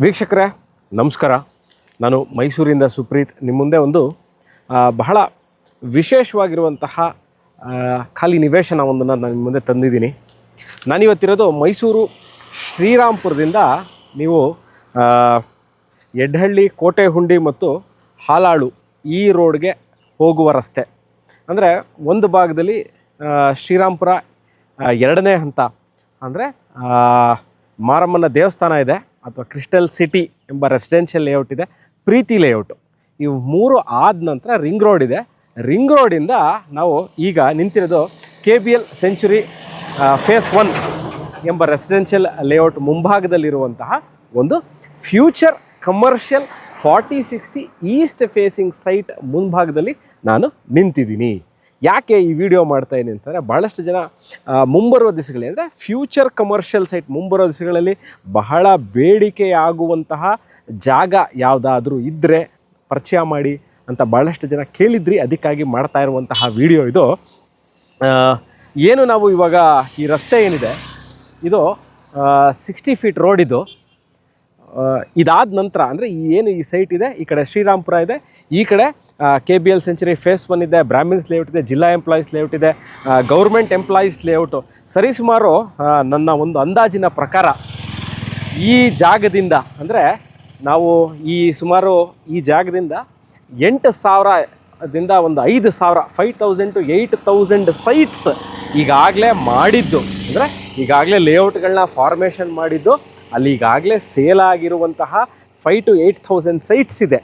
ವೀಕ್ಷಕರೇ ನಮಸ್ಕಾರ. ನಾನು ಮೈಸೂರಿಂದ ಸುಪ್ರೀತ್. ನಿಮ್ಮ ಮುಂದೆ ಒಂದು ಬಹಳ ವಿಶೇಷವಾಗಿರುವಂತಹ ಖಾಲಿ ನಿವೇಶನವೊಂದನ್ನು ನಾನು ನಿಮ್ಮ ಮುಂದೆ ತಂದಿದ್ದೀನಿ. ನಾನಿವತ್ತಿರೋದು ಮೈಸೂರು ಶ್ರೀರಾಂಪುರದಿಂದ ನೀವು ಎಡ್ಹಳ್ಳಿ, ಕೋಟೆಹುಂಡಿ ಮತ್ತು ಹಾಲಾಳು ಈ ರೋಡ್ಗೆ ಹೋಗುವ ರಸ್ತೆ. ಅಂದರೆ ಒಂದು ಭಾಗದಲ್ಲಿ ಶ್ರೀರಾಂಪುರ ಎರಡನೇ ಹಂತ ಅಂದರೆ ಮಾರಮ್ಮನ ದೇವಸ್ಥಾನ ಇದೆ, ಅಥವಾ ಕ್ರಿಸ್ಟಲ್ ಸಿಟಿ ಎಂಬ ರೆಸಿಡೆನ್ಷಿಯಲ್ ಲೇಔಟ್ ಇದೆ, ಪ್ರೀತಿ ಲೇಔಟು. ಇವು ಮೂರು ಆದ ನಂತರ ರಿಂಗ್ ರೋಡ್ ಇದೆ. ರಿಂಗ್ ರೋಡಿಂದ ನಾವು ಈಗ ನಿಂತಿರೋದು KBL ಸೆಂಚುರಿ ಫೇಸ್ 1 ಎಂಬ ರೆಸಿಡೆನ್ಷಿಯಲ್ ಲೇಔಟ್ ಮುಂಭಾಗದಲ್ಲಿರುವಂತಹ ಒಂದು future commercial 4060 East facing site ಮುಂಭಾಗದಲ್ಲಿ ನಾನು ನಿಂತಿದ್ದೀನಿ. ಯಾಕೆ ಈ ವಿಡಿಯೋ ಮಾಡ್ತಾಯಿದ್ದೀನಿ ಅಂತಂದರೆ, ಭಾಳಷ್ಟು ಜನ ಮುಂಬರುವ ದಿವಸಗಳಲ್ಲಿ ಅಂದರೆ ಫ್ಯೂಚರ್ ಕಮರ್ಷಿಯಲ್ ಸೈಟ್ ಮುಂಬರುವ ದಿವಸಗಳಲ್ಲಿ ಬಹಳ ಬೇಡಿಕೆಯಾಗುವಂತಹ ಜಾಗ ಯಾವುದಾದ್ರೂ ಇದ್ದರೆ ಪರಿಚಯ ಮಾಡಿ ಅಂತ ಭಾಳಷ್ಟು ಜನ ಕೇಳಿದ್ರಿ. ಅದಕ್ಕಾಗಿ ಮಾಡ್ತಾ ಇರುವಂತಹ ವಿಡಿಯೋ ಇದು. ಏನು ನಾವು ಇವಾಗ ಈ ರಸ್ತೆ ಏನಿದೆ ಇದು 60 ಫೀಟ್ ರೋಡ್. ಇದು ಇದಾದ ನಂತರ ಅಂದರೆ ಈ ಸೈಟ್ ಇದೆ, ಈ ಕಡೆ ಶ್ರೀರಾಂಪುರ ಇದೆ, ಈ ಕಡೆ KBL ಸೆಂಚುರಿ ಫೇಸ್ 1 ಇದೆ, ಬ್ರಾಹ್ಮಿನ್ಸ್ ಲೇಔಟ್ ಇದೆ, ಜಿಲ್ಲಾ ಎಂಪ್ಲಾಯೀಸ್ ಲೇಔಟ್ ಇದೆ, ಗೌರ್ಮೆಂಟ್ ಎಂಪ್ಲಾಯೀಸ್ ಲೇಔಟು. ಸರಿಸುಮಾರು ನನ್ನ ಒಂದು ಅಂದಾಜಿನ ಪ್ರಕಾರ ಈ ಜಾಗದಿಂದ ಅಂದರೆ ನಾವು ಈ ಜಾಗದಿಂದ 8,000ದಿಂದ ಒಂದು 5,000 5,000 to 8,000 ಸೈಟ್ಸ್ ಈಗಾಗಲೇ ಮಾಡಿದ್ದು. ಅಂದರೆ ಈಗಾಗಲೇ ಲೇಔಟ್ಗಳನ್ನ ಫಾರ್ಮೇಷನ್ ಮಾಡಿದ್ದು, ಅಲ್ಲಿ ಈಗಾಗಲೇ ಸೇಲ್ ಆಗಿರುವಂತಹ 5,000 to 8,000 ಸೈಟ್ಸ್ ಇದೆ.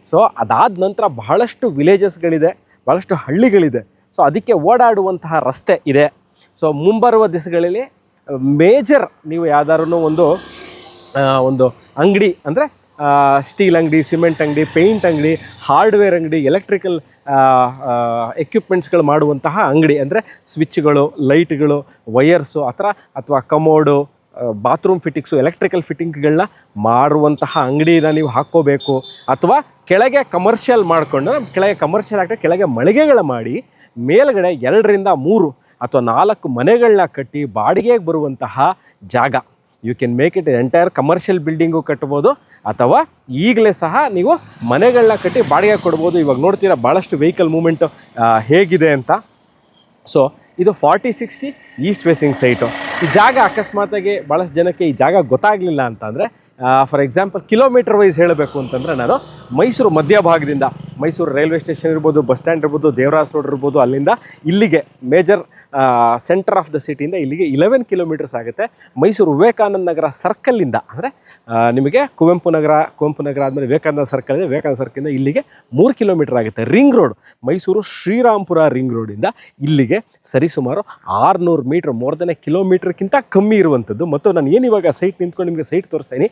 ಸೊ ಅದಾದ ನಂತರ ಬಹಳಷ್ಟು ವಿಲೇಜಸ್ಗಳಿದೆ, ಭಾಳಷ್ಟು ಹಳ್ಳಿಗಳಿದೆ. ಸೊ ಅದಕ್ಕೆ ಓಡಾಡುವಂತಹ ರಸ್ತೆ ಇದೆ. ಸೊ ಮುಂಬರುವ ದಿವಸಗಳಲ್ಲಿ ಮೇಜರ್ ನೀವು ಯಾವ್ದಾದ್ರು ಒಂದು ಅಂಗಡಿ ಅಂದರೆ ಸ್ಟೀಲ್ ಅಂಗಡಿ, ಸಿಮೆಂಟ್ ಅಂಗಡಿ, ಪೇಂಟ್ ಅಂಗಡಿ, ಹಾರ್ಡ್ವೇರ್ ಅಂಗಡಿ, ಎಲೆಕ್ಟ್ರಿಕಲ್ ಎಕ್ವಿಪ್ಮೆಂಟ್ಸ್ಗಳು ಮಾಡುವಂತಹ ಅಂಗಡಿ ಅಂದರೆ ಸ್ವಿಚ್ಗಳು, ಲೈಟ್ಗಳು, ವಯರ್ಸು ಆ ಥರ, ಅಥವಾ ಕಮೋಡು, ಬಾತ್ರೂಮ್ ಫಿಟ್ಟಿಂಗ್ಸು, ಎಲೆಕ್ಟ್ರಿಕಲ್ ಫಿಟ್ಟಿಂಗ್ಗಳನ್ನ ಮಾರುವಂತಹ ಅಂಗಡಿನ ನೀವು ಹಾಕ್ಕೋಬೇಕು. ಅಥವಾ ಕೆಳಗೆ ಕಮರ್ಷಿಯಲ್ ಮಾಡಿಕೊಂಡು, ಕೆಳಗೆ ಕಮರ್ಷಿಯಲ್ ಆಗ್ತದೆ, ಕೆಳಗೆ ಮಳಿಗೆಗಳ ಮಾಡಿ ಮೇಲ್ಗಡೆ 2ರಿಂದ 3 ಅಥವಾ 4 ಮನೆಗಳನ್ನ ಕಟ್ಟಿ ಬಾಡಿಗೆಗೆ ಬರುವಂತಹ ಜಾಗ. You can make it entire commercial building ಕಟ್ಬೋದು, ಅಥವಾ ಈಗಲೇ ಸಹ ನೀವು ಮನೆಗಳನ್ನ ಕಟ್ಟಿ ಬಾಡಿಗೆ ಕೊಡ್ಬೋದು. ಇವಾಗ ನೋಡ್ತೀರಾ ಭಾಳಷ್ಟು ವೆಹಿಕಲ್ ಮೂಮೆಂಟು ಹೇಗಿದೆ ಅಂತ. ಸೊ ಇದು 4060 ಈಸ್ಟ್ ಫೇಸಿಂಗ್ ಸೈಟು. ಈ ಜಾಗ ಅಕಸ್ಮಾತಾಗಿ ಭಾಳಷ್ಟು ಜನಕ್ಕೆ ಈ ಜಾಗ ಗೊತ್ತಾಗಲಿಲ್ಲ ಅಂತಂದರೆ, ಫಾರ್ ಎಕ್ಸಾಂಪಲ್ ಕಿಲೋಮೀಟರ್ ವೈಸ್ ಹೇಳಬೇಕು ಅಂತಂದರೆ, ನಾನು ಮೈಸೂರು ಮಧ್ಯಭಾಗದಿಂದ, ಮೈಸೂರು ರೈಲ್ವೆ ಸ್ಟೇಷನ್ ಇರ್ಬೋದು, ಬಸ್ ಸ್ಟ್ಯಾಂಡ್ ಇರ್ಬೋದು, ದೇವರಾಜ ರೋಡ್ ಇರ್ಬೋದು, ಅಲ್ಲಿಂದ ಇಲ್ಲಿಗೆ ಮೇಜರ್ ಸೆಂಟರ್ ಆಫ್ ದ ಸಿಟಿಯಿಂದ ಇಲ್ಲಿಗೆ 11 ಕಿಲೋಮೀಟರ್ಸ್ ಆಗುತ್ತೆ. ಮೈಸೂರು ವಿವೇಕಾನಂದ ನಗರ ಸರ್ಕಲ್ಲಿಂದ ಅಂದರೆ ನಿಮಗೆ ಕುವೆಂಪು ನಗರ ಆದಮೇಲೆ ವಿವೇಕಾನಂದ ಸರ್ಕಲ್ ಇದೆ, ವಿವೇಕಾನಂದ ಸರ್ಕಲಿಂದ ಇಲ್ಲಿಗೆ 3 ಕಿಲೋಮೀಟರ್ ಆಗುತ್ತೆ. Ring road, Mysuru Srirampura ring ರೋಡಿಂದ ಇಲ್ಲಿಗೆ ಸರಿಸುಮಾರು 600 ಮೀಟ್ರ್, ಮೋರ್ ದೆನ್ ಕಿಲೋಮೀಟರ್ಗಿಂತ ಕಮ್ಮಿ ಇರುವಂಥದ್ದು. ಮತ್ತು ನಾನು ಏನು ಇವಾಗ ಸೈಟ್ ನಿಂತ್ಕೊಂಡು ನಿಮಗೆ ಸೈಟ್ ತೋರಿಸ್ತೀನಿ.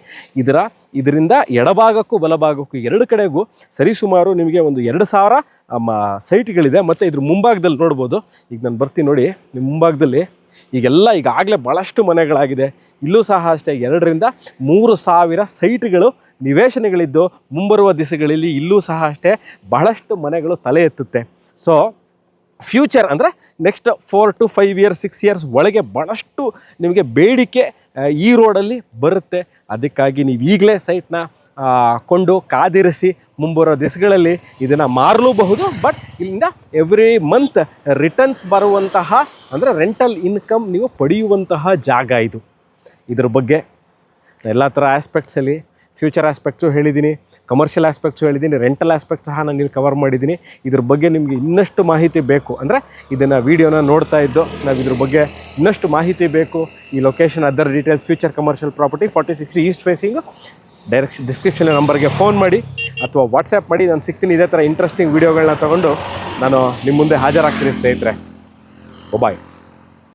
ಇದರಿಂದ ಎಡಭಾಗಕ್ಕೂ ಬಲಭಾಗಕ್ಕೂ 2 ಕಡೆಗೂ ಸರಿಸುಮಾರು ನಿಮಗೆ ಒಂದು 2,000 ಸೈಟ್ಗಳಿದೆ. ಮತ್ತು ಇದ್ರ ಮುಂಭಾಗದಲ್ಲಿ ನೋಡ್ಬೋದು, ಈಗ ನಾನು ಬರ್ತೀನಿ ನೋಡಿ, ನಿಮ್ಮ ಮುಂಭಾಗದಲ್ಲಿ ಈಗಾಗಲೇ ಭಾಳಷ್ಟು ಮನೆಗಳಾಗಿದೆ. ಇಲ್ಲೂ ಸಹ ಅಷ್ಟೇ 2ರಿಂದ 3,000 ಸೈಟ್ಗಳು, ನಿವೇಶನಗಳಿದ್ದು ಮುಂಬರುವ ದಿವಸಗಳಲ್ಲಿ ಇಲ್ಲೂ ಸಹ ಅಷ್ಟೇ ಬಹಳಷ್ಟು ಮನೆಗಳು ತಲೆ ಎತ್ತುತ್ತೆ. ಸೊ ಫ್ಯೂಚರ್ ಅಂದರೆ ನೆಕ್ಸ್ಟ್ 4 to 5 years 6 years ಒಳಗೆ ಭಾಳಷ್ಟು ನಿಮಗೆ ಬೇಡಿಕೆ ಈ ರೋಡಲ್ಲಿ ಬರುತ್ತೆ. ಅದಕ್ಕಾಗಿ ನೀವು ಈಗಲೇ ಸೈಟ್ನ ಕೊಂಡು ಕಾದಿರಿಸಿ ಮುಂಬರೋ ದಿವಸಗಳಲ್ಲಿ ಇದನ್ನು ಮಾರಲೂಬಹುದು. ಬಟ್ ಇಲ್ಲಿಂದ ಎವ್ರಿ ಮಂತ್ ರಿಟರ್ನ್ಸ್ ಬರುವಂತಹ ಅಂದರೆ ರೆಂಟಲ್ ಇನ್ಕಮ್ ನೀವು ಪಡೆಯುವಂತಹ ಜಾಗ ಇದು. ಇದ್ರ ಬಗ್ಗೆ ಎಲ್ಲ ಥರ ಆಸ್ಪೆಕ್ಟ್ಸಲ್ಲಿ ಫ್ಯೂಚರ್ ಆಸ್ಪೆಕ್ಟ್ಸು ಹೇಳಿದ್ದೀನಿ, ಕಮರ್ಷಿಯಲ್ ಆಸ್ಪೆಕ್ಟ್ಸು ಹೇಳಿದ್ದೀನಿ, ರೆಂಟಲ್ ಆಸ್ಪೆಕ್ಟ್ ಸಹ ನಾನು ಇಲ್ಲಿ ಕವರ್ ಮಾಡಿದ್ದೀನಿ. ಇದ್ರ ಬಗ್ಗೆ ನಿಮಗೆ ಇನ್ನಷ್ಟು ಮಾಹಿತಿ ಬೇಕು ಅಂದರೆ ಇದನ್ನು ವೀಡಿಯೋನ ನೋಡ್ತಾ ಇದ್ದು ನಾವು ಇದ್ರ ಬಗ್ಗೆ ಇನ್ನಷ್ಟು ಮಾಹಿತಿ ಬೇಕು, ಈ location, other details, future commercial property 4060 East facing, direct description ನಂಬರ್ಗೆ ಫೋನ್ ಮಾಡಿ ಅಥವಾ ವಾಟ್ಸ್ಯಾಪ್ ಮಾಡಿ. ನಾನು ಸಿಗ್ತೀನಿ. ಇದೇ ಥರ ಇಂಟ್ರೆಸ್ಟಿಂಗ್ ವೀಡಿಯೋಗಳನ್ನ ತೊಗೊಂಡು ನಾನು ನಿಮ್ಮ ಮುಂದೆ ಹಾಜರಾಗ್ತೀನಿ ಸ್ನೇಹಿತರೆ. ಬಾಯ್.